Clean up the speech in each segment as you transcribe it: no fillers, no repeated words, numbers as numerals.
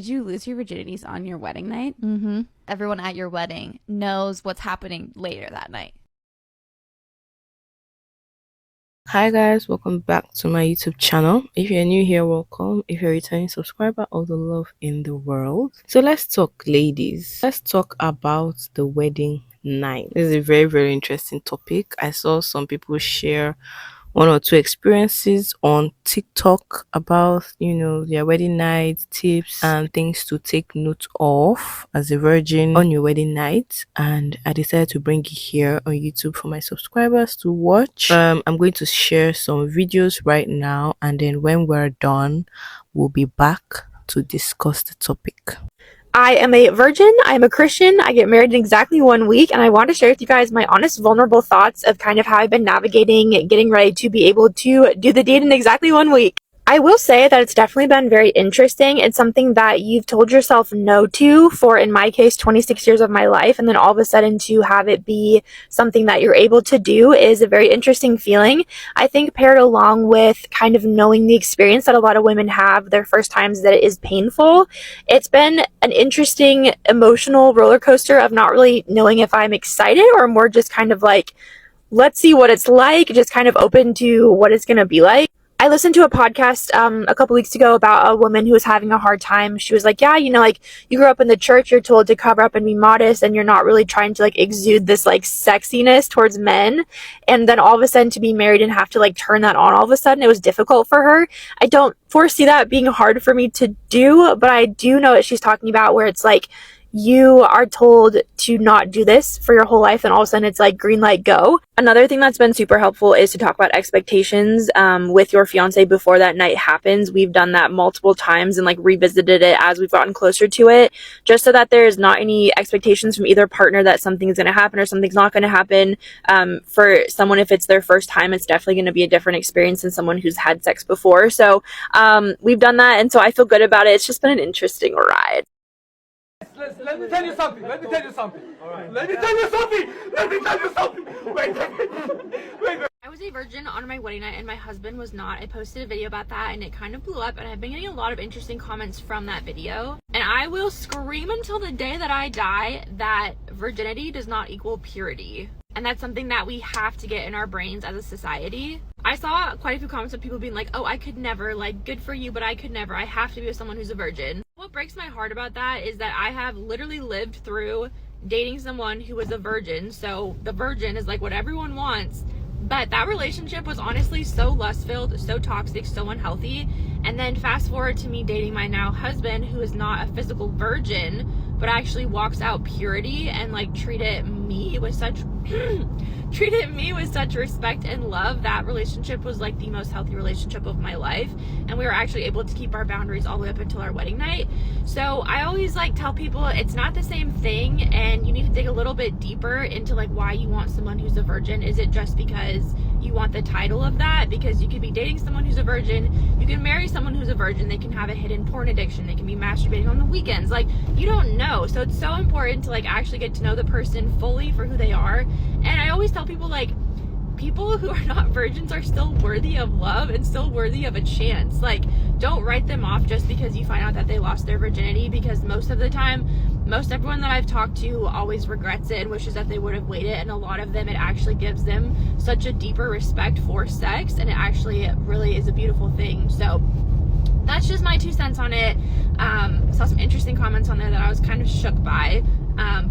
Did you lose your virginities on your wedding night? Mm-hmm. Everyone at your wedding knows what's happening later that night. Hi guys, welcome back to my YouTube channel. If you're new here, welcome. If you're a returning subscriber, all the love in the world. So let's talk, ladies. Let's talk about the wedding night. This is a very interesting topic. I saw some people share one or two experiences on TikTok about, their wedding night tips and things to take note of as a virgin on your wedding night. And I decided to bring it here on YouTube for my subscribers to watch. I'm going to share some videos right now, and then when we're done, we'll be back to discuss the topic. I am a virgin, I am a Christian, I get married in exactly 1 week, and I want to share with you guys my honest, vulnerable thoughts of kind of how I've been navigating getting ready to be able to do the deed in exactly 1 week. I will say that it's definitely been very interesting. It's something that you've told yourself no to for, in my case, 26 years of my life, and then all of a sudden to have it be something that you're able to do is a very interesting feeling. I think paired along with kind of knowing the experience that a lot of women have their first times, that it is painful. It's been an interesting emotional roller coaster of not really knowing if I'm excited or more just kind of like, let's see what it's like, just kind of open to what it's going to be like. I listened to a podcast a couple weeks ago about a woman who was having a hard time. She was like, yeah, like you grew up in the church, you're told to cover up and be modest, and you're not really trying to like exude this like sexiness towards men. And then all of a sudden to be married and have to like turn that on all of a sudden, it was difficult for her. I don't foresee that being hard for me to do, but I do know what she's talking about, where it's like, you are told to not do this for your whole life, and all of a sudden it's like green light, go. Another thing that's been super helpful is to talk about expectations with your fiance before that night happens. We've done that multiple times and like revisited it as we've gotten closer to it, just so that there's not any expectations from either partner that something's going to happen or something's not going to happen. For someone, if it's their first time, it's definitely going to be a different experience than someone who's had sex before. So we've done that, and so I feel good about it. It's just been an interesting ride. Let me tell you something. Let me tell you something. All right. Let me tell you something. Let me tell you something. Wait. I was a virgin on my wedding night and my husband was not. I posted a video about that and it kind of blew up, and I've been getting a lot of interesting comments from that video. And I will scream until the day that I die that virginity does not equal purity. And that's something that we have to get in our brains as a society. I saw quite a few comments of people being like, oh, I could never, like, good for you, but I could never. I have to be with someone who's a virgin. What breaks my heart about that is that I have literally lived through dating someone who was a virgin. So the virgin is like what everyone wants. But that relationship was honestly so lust-filled, so toxic, so unhealthy. And then fast forward to me dating my now husband, who is not a physical virgin, but actually walks out purity and like treated me with such respect and love. That relationship was like the most healthy relationship of my life, and we were actually able to keep our boundaries all the way up until our wedding night. So I always like tell people it's not the same thing, and you need to dig a little bit deeper into like why you want someone who's a virgin. Is it just because you want the title of that? Because you could be dating someone who's a virgin, you can marry someone who's a virgin, they can have a hidden porn addiction, they can be masturbating on the weekends, like you don't know. So it's so important to like actually get to know the person fully for who they are. And I always tell people, like, people who are not virgins are still worthy of love and still worthy of a chance. Like, don't write them off just because you find out that they lost their virginity, because most of the time, most everyone that I've talked to always regrets it and wishes that they would have waited. And a lot of them, it actually gives them such a deeper respect for sex, and it actually really is a beautiful thing. So that's just my 2 cents on it. Saw some interesting comments on there that I was kind of shook by.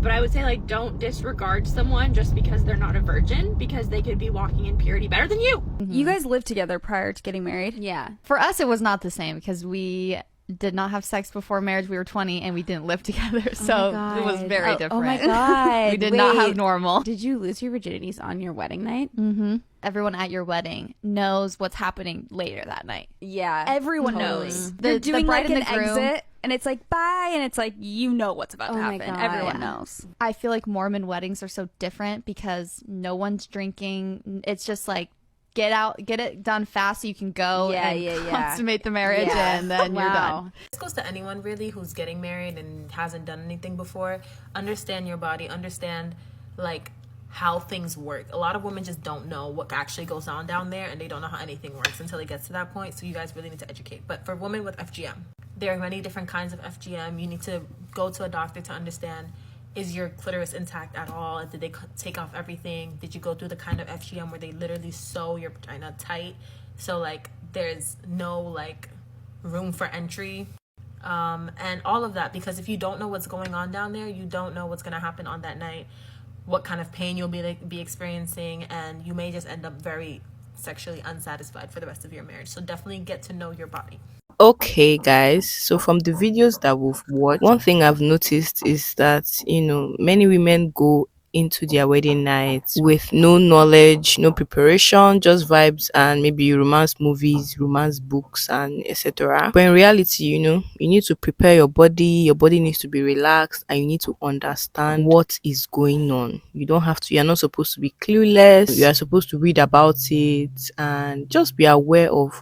But I would say, like, don't disregard someone just because they're not a virgin, because they could be walking in purity better than you. You guys lived together prior to getting married? Yeah. For us, it was not the same because we did not have sex before marriage. We were 20 and we didn't live together. So it was very different. Oh my God. We did not have normal. Did you lose your virginities on your wedding night? Mm-hmm. Everyone at your wedding knows what's happening later that night. Yeah. Everyone knows. The They're doing bride like and an the groom. exit, and it's like, bye, and it's like, you know what's about to my happen. God. Everyone Yeah. knows. I feel like Mormon weddings are so different because no one's drinking. It's just like, get it done fast so you can go and consummate the marriage, and then you're done. This goes to anyone really who's getting married and hasn't done anything before. Understand your body, understand like how things work. A lot of women just don't know what actually goes on down there, and they don't know how anything works until it gets to that point. So you guys really need to educate. But for women with FGM, There are many different kinds of FGM. You need to go to a doctor to understand, is your clitoris intact at all? Did they take off everything? Did you go through the kind of FGM where they literally sew your vagina tight? So like there's no like room for entry. And all of that, because if you don't know what's going on down there, you don't know what's going to happen on that night, what kind of pain you'll be experiencing, and you may just end up very sexually unsatisfied for the rest of your marriage. So definitely get to know your body. Okay, guys, so from the videos that we've watched, one thing I've noticed is that, many women go into their wedding nights with no knowledge, no preparation, just vibes and maybe romance movies, romance books, and etc. But in reality, you need to prepare your body needs to be relaxed, and you need to understand what is going on. You're not supposed to be clueless. You are supposed to read about it and just be aware of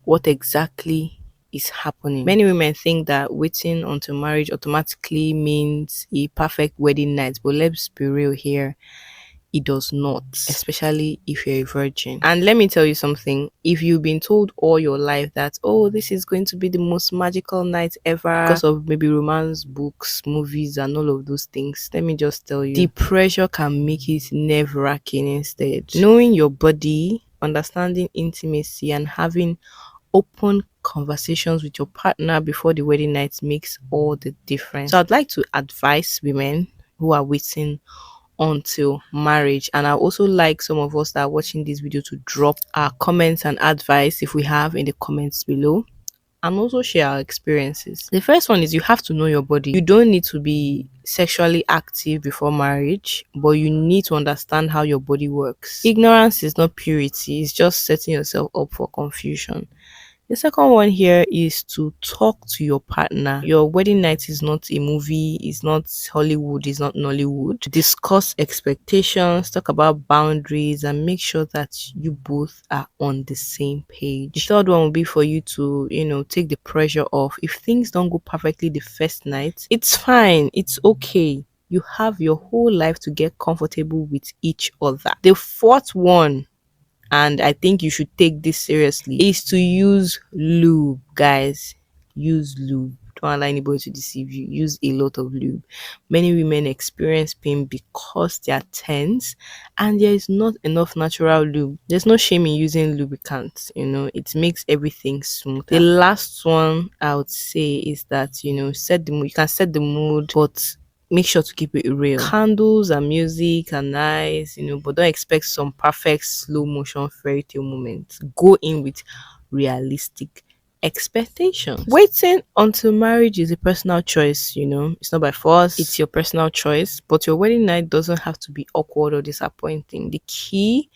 what exactly is happening. Many women think that waiting until marriage automatically means a perfect wedding night, but let's be real here. It does not, especially if you're a virgin. And let me tell you something, if you've been told all your life that, oh, this is going to be the most magical night ever because of maybe romance books, movies, and all of those things, let me just tell you, the pressure can make it nerve-wracking instead. Knowing your body, understanding intimacy, and having open conversations with your partner before the wedding night makes all the difference. So I'd like to advise women who are waiting until marriage, and I also like some of us that are watching this video to drop our comments and advice if we have in the comments below, and also share our experiences. The first one is, you have to know your body. You don't need to be sexually active before marriage, but you need to understand how your body works. Ignorance is not purity, it's just setting yourself up for confusion. The second one here is to talk to your partner. Your wedding night is not a movie, it's not Hollywood, it's not Nollywood. Discuss expectations, talk about boundaries, and make sure that you both are on the same page. The third one will be for you to, take the pressure off. If things don't go perfectly the first night, it's fine, it's okay. You have your whole life to get comfortable with each other. The fourth one, and I think you should take this seriously, is to use lube. Guys, use lube. Don't allow anybody to deceive you. Use a lot of lube. Many women experience pain because they are tense and there is not enough natural lube. There's no shame in using lubricants, it makes everything smooth. The last one I would say is that, you can set the mood, but make sure to keep it real. Candles and music are nice, but don't expect some perfect slow motion fairy tale moments. Go in with realistic expectations. Waiting until marriage is a personal choice, it's not by force, it's your personal choice. But your wedding night doesn't have to be awkward or disappointing. The key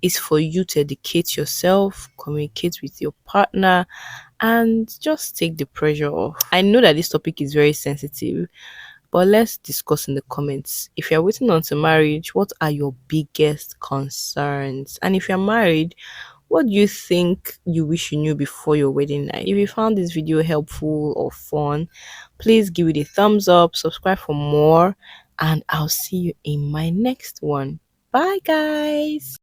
is for you to educate yourself, communicate with your partner, and just take the pressure off. I know that this topic is very sensitive, but let's discuss in the comments. If you're waiting until marriage, what are your biggest concerns? And if you're married, what do you think you wish you knew before your wedding night? If you found this video helpful or fun, please give it a thumbs up, subscribe for more, and I'll see you in my next one. Bye, guys.